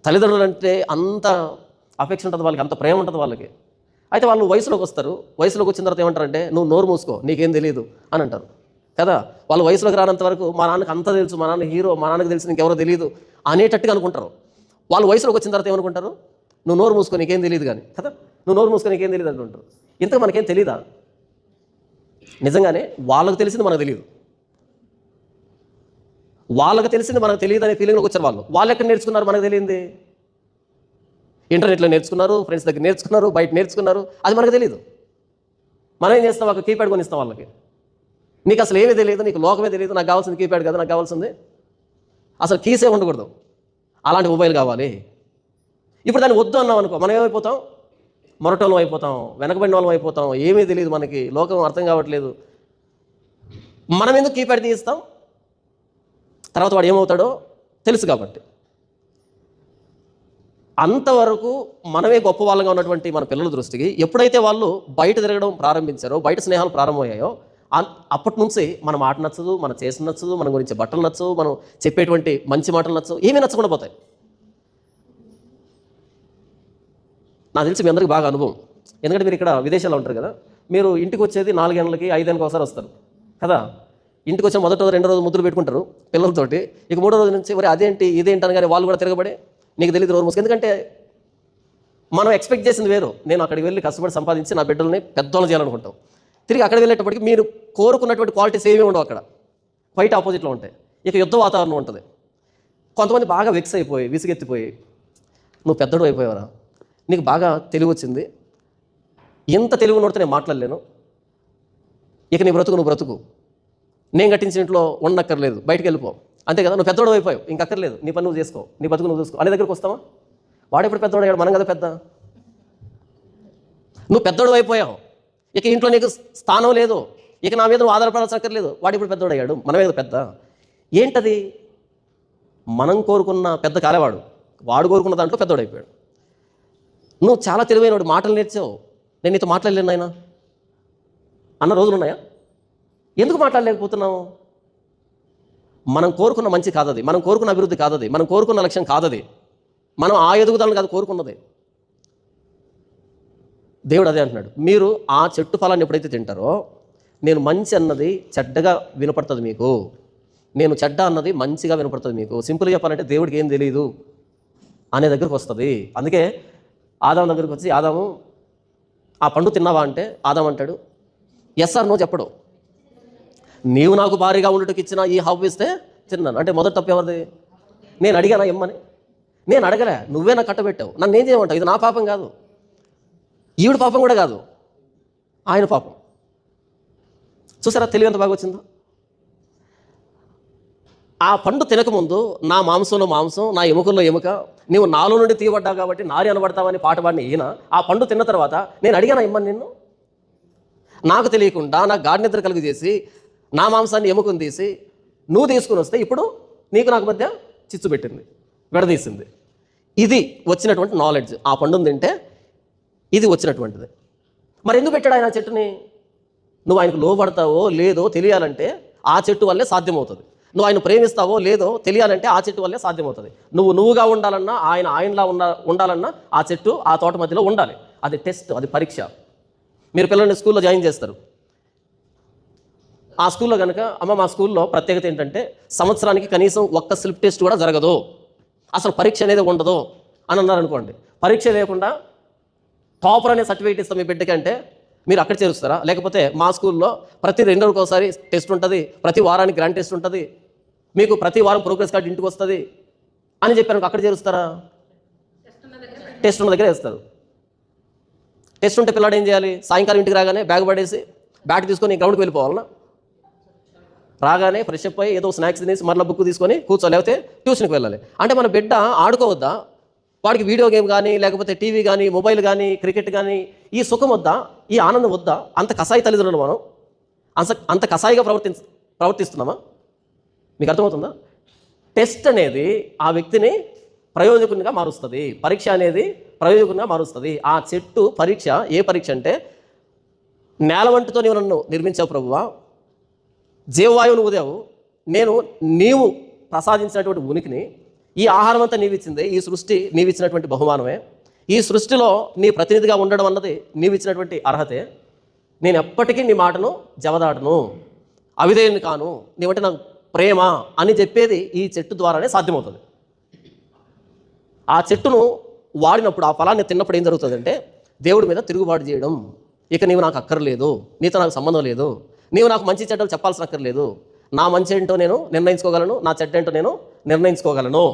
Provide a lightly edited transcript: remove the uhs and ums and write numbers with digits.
తల్లిదండ్రులు అంటే అంత అఫెక్షన్ ఉంటుంది వాళ్ళకి, అంత ప్రేమ ఉంటుంది వాళ్ళకి. అయితే వాళ్ళు వయసులోకి వస్తారు. వయసులోకి వచ్చిన తర్వాత ఏమంటారంటే, నువ్వు నోరు మూసుకో, నీకేం తెలియదు అని అంటారు కదా. వాళ్ళు వయసులోకి రానంత వరకు మా నాన్నకి అంత తెలుసు, మా నాన్న హీరో, మా నాన్నకి తెలిసి ఇంకెవరో తెలియదు అనేటట్టుగా అనుకుంటారు. వాళ్ళు వయసులోకి వచ్చిన తర్వాత ఏమనుకుంటారు, నువ్వు నోరు మూసుకో, నీకేం తెలియదు కానీ కదా, నువ్వు నోరు మూసుకో, నీకేం తెలియదు అంటుంటారు. ఇంతకు మనకేం తెలియదా? నిజంగానే వాళ్ళకు తెలిసింది మనకు తెలియదు, వాళ్ళకి తెలిసింది మనకు తెలియదు అనే ఫీలింగ్లోకి వచ్చారు వాళ్ళు ఎక్కడ నేర్చుకున్నారు మనకు తెలియంది? ఇంటర్నెట్లో నేర్చుకున్నారు, ఫ్రెండ్స్ దగ్గర నేర్చుకున్నారు, బయట నేర్చుకున్నారు, అది మనకు తెలియదు. మనం ఏం చేస్తాం, ఒక కీప్యాడ్ కొనిస్తాం వాళ్ళకి. నీకు అసలు ఏమీ తెలియదు, నీకు లోకమే తెలియదు, నాకు కావాల్సింది కీప్యాడ్ కదా, నాకు కావాల్సింది అసలు కీసే ఉండకూడదు, అలాంటి మొబైల్ కావాలి. ఇప్పుడు దాన్ని వద్దు అన్నాం అనుకో, మనం ఏమైపోతాం, మొరటోళ్ళం అయిపోతాం, వెనకబడిన వాళ్ళం అయిపోతాం, ఏమీ తెలియదు మనకి, లోకం అర్థం కావట్లేదు. మనం ఎందుకు కీప్యాడ్ తీయిస్తాం? తర్వాత వాడు ఏమవుతాడో తెలుసు కాబట్టి. అంతవరకు మనమే గొప్ప వాళ్ళగా ఉన్నటువంటి మన పిల్లల దృష్టికి ఎప్పుడైతే వాళ్ళు బయట తిరగడం ప్రారంభించారో, బయట స్నేహాలు ప్రారంభమయ్యాయో, అప్పటి నుంచి మన మాట నచ్చదు, మనం చేసిన నచ్చదు, మన గురించి బట్టలు నచ్చవు, మనం చెప్పేటువంటి మంచి మాటలు నచ్చవు, ఏమీ నచ్చకుండా పోతాయి. నాకు తెలిసి మీ అందరికీ బాగా అనుభవం, ఎందుకంటే మీరు ఇక్కడ విదేశాల్లో ఉంటారు కదా. మీరు ఇంటికి వచ్చేది 4 గంటలకి 5 గంటలకు ఒకసారి వస్తారు కదా. ఇంటికి వచ్చే మొదటి రోజు 2 రోజు ముద్దులు పెట్టుకుంటారు పిల్లలతోటి. ఇక 3వ రోజు నుంచి మరి అదేంటి ఇదేంటి అనగానే వాళ్ళు కూడా తిరగబడి నీకు తెలియదు రోజు మూసుకు. ఎందుకంటే మనం ఎక్స్పెక్ట్ చేసింది వేరు. నేను అక్కడికి వెళ్ళి కష్టపడి సంపాదించి నా బిడ్డల్ని పెద్దోళ్ళు చేయాలనుకుంటాం. తిరిగి అక్కడికి వెళ్ళేటప్పటికి మీరు కోరుకున్నటువంటి క్వాలిటీస్ ఏమీ ఉండవు, అక్కడ క్వైట్ ఆపోజిట్లో ఉంటాయి. ఇక యుద్ధ వాతావరణం ఉంటుంది. కొంతమంది బాగా వెక్స్ అయిపోయి విసిగెత్తిపోయి, నువ్వు పెద్దడు అయిపోయావరా, నీకు బాగా తెలివి వచ్చింది, ఎంత తెలివి ఉన్నట్టు నేను మాట్లాడలేను, ఇక నీ బ్రతుకు నువ్వు బ్రతుకు, నేను కట్టించిన ఇంట్లో ఉండక్కర్లేదు, బయటికి వెళ్ళిపో, అంతే కదా, నువ్వు పెద్దోడు అయిపోయావు, ఇంకక్కర్లేదు, నీ పని నువ్వు చేసుకో, నీ బతుకు నువ్వు చూసుకో అనే దగ్గరికి వస్తావా? వాడెప్పుడు పెద్దోడు అయ్యాడు, మనం కదా పెద్ద. నువ్వు పెద్దోడు అయిపోయావు, ఇక ఇంట్లో నీకు స్థానం లేదు, ఇక నా మీద నువ్వు ఆధారపడాల్సక్కర్లేదు, వాడు ఇప్పుడు పెద్దోడు అయ్యాడు, మనమే కదా పెద్ద. ఏంటది? మనం కోరుకున్న పెద్ద కాలేవాడు, వాడు కోరుకున్న దాంట్లో పెద్దోడు అయిపోయాడు. నువ్వు చాలా తెలివైనవాడు, మాటలు నేర్చావు, నేను నీతో మాట్లాడలేను ఆయన అన్న రోజులు ఉన్నాయా? ఎందుకు మాట్లాడలేకపోతున్నావు? మనం కోరుకున్న మంచి కాదది, మనం కోరుకున్న అభివృద్ధి కాదది, మనం కోరుకున్న లక్ష్యం కాదది, మనం ఆ ఎదుగుదలను కాదు కోరుకున్నది. దేవుడు అదే అంటున్నాడు, మీరు ఆ చెట్టు ఫలాన్ని ఎప్పుడైతే తింటారో, నేను మంచి అన్నది చెడ్డగా వినపడుతుంది మీకు, నేను చెడ్డ అన్నది మంచిగా వినపడుతుంది మీకు. సింపుల్గా చెప్పాలంటే దేవుడికి ఏం తెలియదు అనే దగ్గరకు వస్తుంది. అందుకే ఆదాము దగ్గరికి వచ్చి, ఆదాము ఆ పండు తిన్నావా అంటే ఆదాం అంటాడు ఎస్ ఆర్ నో చెప్పడు. నీవు నాకు భారీగా ఉండటకు ఇచ్చిన ఈ హవ్వ ఇస్తే తిన్నాను అంటే మొదటి తప్పు ఎవరిది? నేను అడిగానా ఇమ్మని? నేను అడగలే, నువ్వే నాకు కట్టబెట్టావు, నన్ను ఏం చేయమంటావు? ఇది నా పాపం కాదు, ఈవిడ పాపం కూడా కాదు, ఆయన పాపం. చూసారా తెలివి ఎంత బాగా వచ్చిందో? ఆ పండు తినకముందు నా మాంసంలో మాంసం, నా ఎముకల్లో ఎముక, నీవు నాలో నుండి తీయబడ్డావు కాబట్టి నారి అనబడతావని పాట పాడిన ఈయన ఆ పండు తిన్న తర్వాత నేను అడిగానా ఇమ్మని నిన్ను? నాకు తెలియకుండా నాకు గాఢ నిద్ర కలిగి చేసి నా మాంసాన్ని ఎముకను తీసి నువ్వు తీసుకుని వస్తే ఇప్పుడు నీకు నాకు మధ్య చిచ్చు పెట్టింది, విడదీసింది. ఇది వచ్చినటువంటి నాలెడ్జ్. ఆ పండును తింటే ఇది వచ్చినటువంటిది. మరి ఎందుకు పెట్టాడు ఆయన చెట్టుని? నువ్వు ఆయనకు లోబడతావో లేదో తెలియాలంటే ఆ చెట్టు వల్లే సాధ్యమవుతుంది. నువ్వు ఆయన ప్రేమిస్తావో లేదో తెలియాలంటే ఆ చెట్టు వల్లే సాధ్యమవుతుంది. నువ్వుగా ఉండాలన్నా, ఆయనలా ఉండాలన్నా ఆ చెట్టు ఆ తోట మధ్యలో ఉండాలి. అది టెస్ట్, అది పరీక్ష. మీరు పిల్లల్ని స్కూల్లో జాయిన్ చేస్తారు. ఆ స్కూల్లో కనుక అమ్మ మా స్కూల్లో ప్రత్యేకత ఏంటంటే సంవత్సరానికి కనీసం ఒక్క స్లిప్ టెస్ట్ కూడా జరగదు, అసలు పరీక్ష అనేది ఉండదు అని అన్నారనుకోండి. పరీక్ష లేకుండా టాపర్ అనే సర్టిఫికేట్ ఇస్తాం మీ బిడ్డకి అంటే మీరు అక్కడ చేరుస్తారా? లేకపోతే మా స్కూల్లో ప్రతి 2 రోజులకు ఒకసారి టెస్ట్ ఉంటుంది, ప్రతి వారానికి గ్రాండ్ టెస్ట్ ఉంటుంది, మీకు ప్రతి వారం ప్రోగ్రెస్ కార్డు ఇంటికి వస్తుంది అని చెప్పారు, అక్కడ చేరుస్తారా? టెస్ట్ ఉన్న దగ్గర వేస్తారు. టెస్ట్ ఉంటే పిల్లాడు ఏం చేయాలి? సాయంకాలం ఇంటికి రాగానే బ్యాగ్ పడేసి బ్యాట్ తీసుకొని గ్రౌండ్కి వెళ్ళిపోవాలన్నా? రాగానే ఫ్రెష్ అప్ అయ్యి ఏదో స్నాక్స్ తినేసి మరలా బుక్ తీసుకొని కూర్చో, లేకపోతే ట్యూషన్కి వెళ్ళాలి. అంటే మన బిడ్డ ఆడుకోవద్దా? వాడికి వీడియో గేమ్ కానీ, లేకపోతే టీవీ కానీ, మొబైల్ కానీ, క్రికెట్ కానీ, ఈ సుఖం వద్దా? ఈ ఆనందం వద్దా? అంత కసాయి తల్లిదండ్రులు మనం అంత కసాయిగా ప్రవర్తిస్తున్నామా? మీకు అర్థమవుతుందా? టెస్ట్ అనేది ఆ వ్యక్తిని ప్రయోజకునిగా మారుస్తుంది, పరీక్ష అనేది ప్రయోజకునిగా మారుస్తుంది. ఆ చెట్టు పరీక్ష ఏ పరీక్ష అంటే, నేల వంటితో నీవు నన్ను నిర్మించావు ప్రభువా, జీవవాయువును ఉదావు, నీవు ప్రసాదించినటువంటి ఉనికిని ఈ ఆహారం అంతా నీవిచ్చింది, ఈ సృష్టి నీవిచ్చినటువంటి బహుమానమే. ఈ సృష్టిలో నీ ప్రతినిధిగా ఉండడం అన్నది నీవిచ్చినటువంటి అర్హతే. నేను ఎప్పటికీ నీ మాటను జవదాటను, అవిధేయుని కాను, నీవంటే నాకు ప్రేమ అని చెప్పేది ఈ చెట్టు ద్వారానే సాధ్యమవుతుంది. ఆ చెట్టును వాడినప్పుడు, ఆ ఫలాన్ని తిన్నప్పుడు ఏం జరుగుతుందంటే దేవుడి మీద తిరుగుబాటు చేయడం. ఇక నీవు నాకు అక్కర్లేదు, నీతో నాకు సంబంధం లేదు, నీవు నాకు మంచి చెడ్డలు చెప్పాల్సిన అక్కర్లేదు, నా మంచి ఏంటో నేను నిర్ణయించుకోగలను, నా చెడ్డ ఏంటో నేను నిర్ణయించుకోగలను